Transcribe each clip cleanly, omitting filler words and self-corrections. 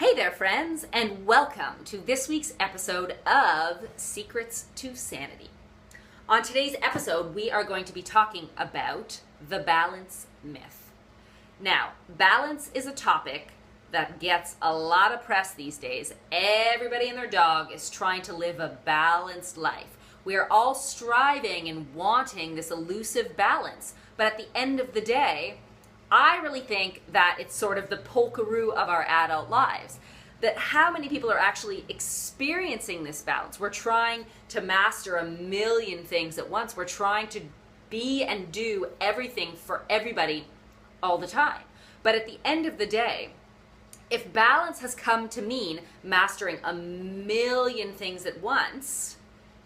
Hey there, friends, and welcome to this week's episode of Secrets to Sanity. On today's episode, we are going to be talking about the balance myth. Now, balance is a topic that gets a lot of press these days. Everybody and their dog is trying to live a balanced life. We are all striving and wanting this elusive balance, but at the end of the day, I really think that it's sort of the polkaroo of our adult lives. That how many people are actually experiencing this balance? We're trying to master a million things at once. We're trying to be and do everything for everybody all the time. But at the end of the day, if balance has come to mean mastering a million things at once,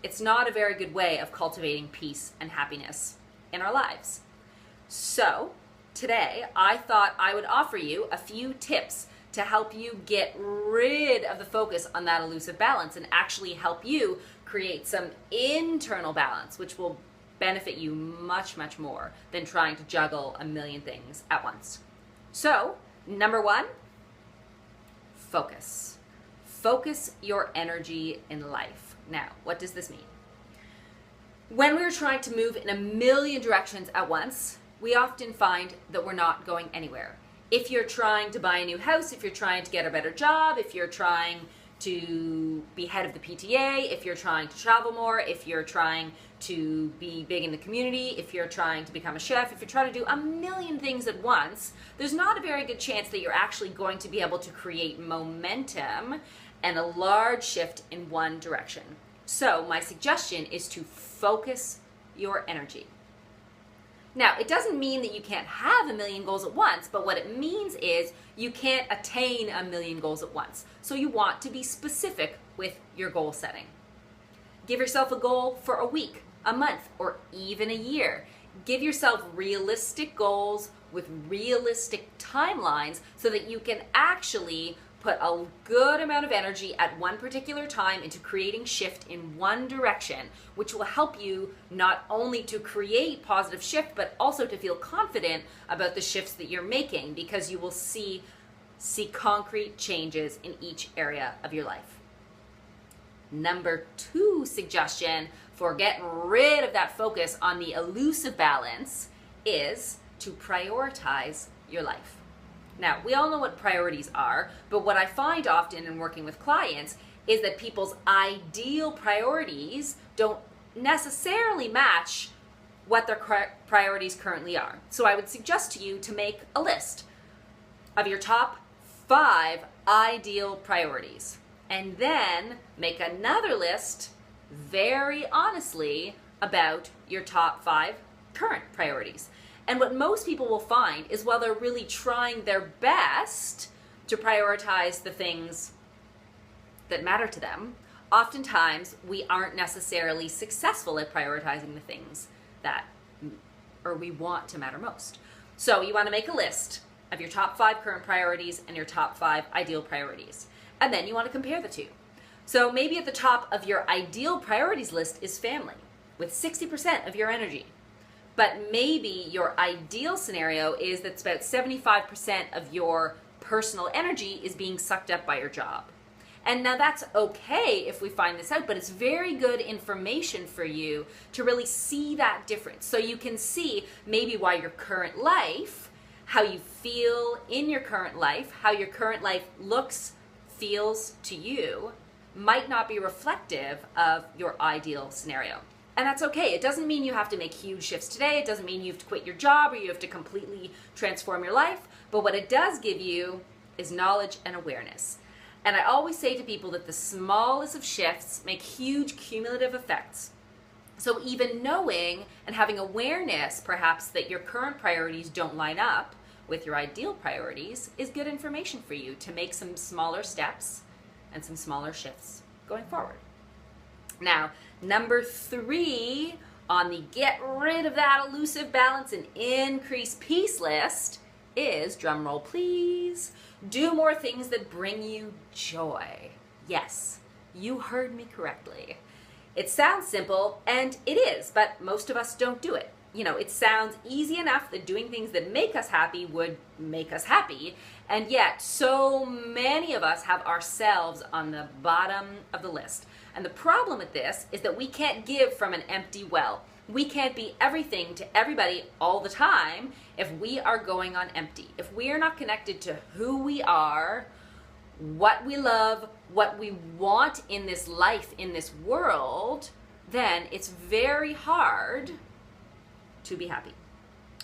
it's not a very good way of cultivating peace and happiness in our lives. So, today, I thought I would offer you a few tips to help you get rid of the focus on that elusive balance and actually help you create some internal balance, which will benefit you much, much more than trying to juggle a million things at once. So, number one, focus. Focus your energy in life. Now, what does this mean? When we're trying to move in a million directions at once, we often find that we're not going anywhere. If you're trying to buy a new house, if you're trying to get a better job, if you're trying to be head of the PTA, if you're trying to travel more, if you're trying to be big in the community, if you're trying to become a chef, if you're trying to do a million things at once, there's not a very good chance that you're actually going to be able to create momentum and a large shift in one direction. So my suggestion is to focus your energy. Now, it doesn't mean that you can't have a million goals at once, but what it means is you can't attain a million goals at once. So you want to be specific with your goal setting. Give yourself a goal for a week, a month, or even a year. Give yourself realistic goals with realistic timelines so that you can actually put a good amount of energy at one particular time into creating shift in one direction, which will help you not only to create positive shift, but also to feel confident about the shifts that you're making, because you will see concrete changes in each area of your life. Number two suggestion for getting rid of that focus on the elusive balance is to prioritize your life. Now, we all know what priorities are, but what I find often in working with clients is that people's ideal priorities don't necessarily match what their priorities currently are. So I would suggest to you to make a list of your top 5 ideal priorities, and then make another list very honestly about your top 5 current priorities. And what most people will find is while they're really trying their best to prioritize the things that matter to them, oftentimes we aren't necessarily successful at prioritizing the things that we want to matter most. So you want to make a list of your top 5 current priorities and your top 5 ideal priorities. And then you want to compare the two. So maybe at the top of your ideal priorities list is family, with 60% of your energy. But maybe your ideal scenario is that about 75% of your personal energy is being sucked up by your job. And now that's okay if we find this out, but it's very good information for you to really see that difference. So you can see maybe why your current life, how you feel in your current life, how your current life looks, feels to you, might not be reflective of your ideal scenario. And that's okay. It doesn't mean you have to make huge shifts today. It doesn't mean you have to quit your job or you have to completely transform your life. But what it does give you is knowledge and awareness. And I always say to people that the smallest of shifts make huge cumulative effects. So even knowing and having awareness, perhaps, that your current priorities don't line up with your ideal priorities is good information for you to make some smaller steps and some smaller shifts going forward. Now, number 3 on the get rid of that elusive balance and increase peace list is, drumroll please, do more things that bring you joy. Yes, you heard me correctly. It sounds simple, and it is, but most of us don't do it. You know, it sounds easy enough that doing things that make us happy would make us happy, And yet, so many of us have ourselves on the bottom of the list. And the problem with this is that we can't give from an empty well. We can't be everything to everybody all the time if we are going on empty. If we are not connected to who we are, what we love, what we want in this life, in this world, then it's very hard to be happy.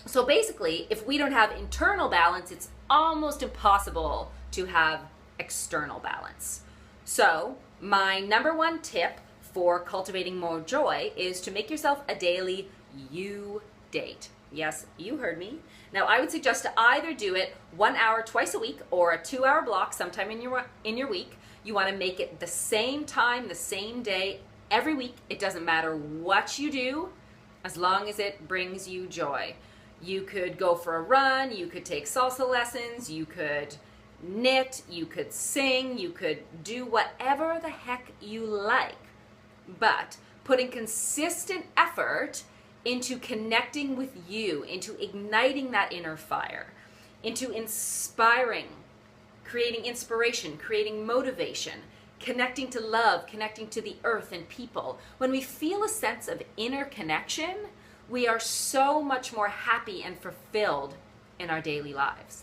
So basically, if we don't have internal balance, it's almost impossible to have external balance. So my number one tip for cultivating more joy is to make yourself a daily you date. Yes, you heard me. Now, I would suggest to either do it 1 hour twice a week or a 2-hour block sometime in your week. You want to make it the same time, the same day, every week. It doesn't matter what you do, as long as it brings you joy. You could go for a run, you could take salsa lessons, you could knit, you could sing, you could do whatever the heck you like. But putting consistent effort into connecting with you, into igniting that inner fire, into inspiring, creating inspiration, creating motivation, connecting to love, connecting to the earth and people. When we feel a sense of inner connection, we are so much more happy and fulfilled in our daily lives.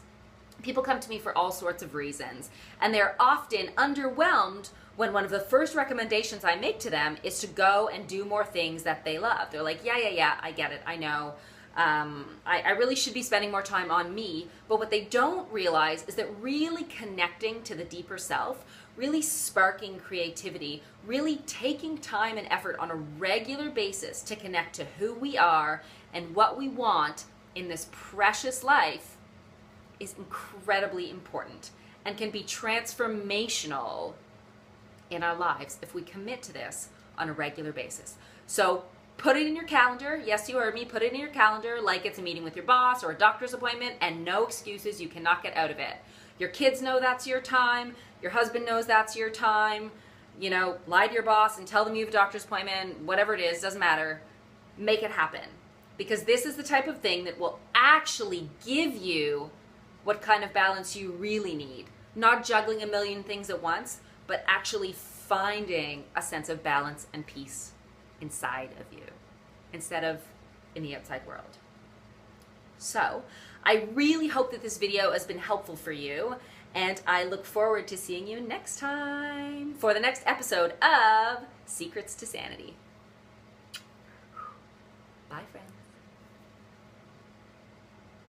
People come to me for all sorts of reasons, and they're often underwhelmed when one of the first recommendations I make to them is to go and do more things that they love. They're like, yeah, I get it, I know. I really should be spending more time on me. But what they don't realize is that really connecting to the deeper self, really sparking creativity, really taking time and effort on a regular basis to connect to who we are and what we want in this precious life is incredibly important and can be transformational in our lives if we commit to this on a regular basis. So put it in your calendar. Yes, you heard me. Put it in your calendar like it's a meeting with your boss or a doctor's appointment, and no excuses. You cannot get out of it. Your kids know that's your time. Your husband knows that's your time. You know, lie to your boss and tell them you have a doctor's appointment, whatever it is, doesn't matter. Make it happen. Because this is the type of thing that will actually give you what kind of balance you really need. Not juggling a million things at once, but actually finding a sense of balance and peace inside of you instead of in the outside world. So I really hope that this video has been helpful for you, and I look forward to seeing you next time for the next episode of Secrets to Sanity.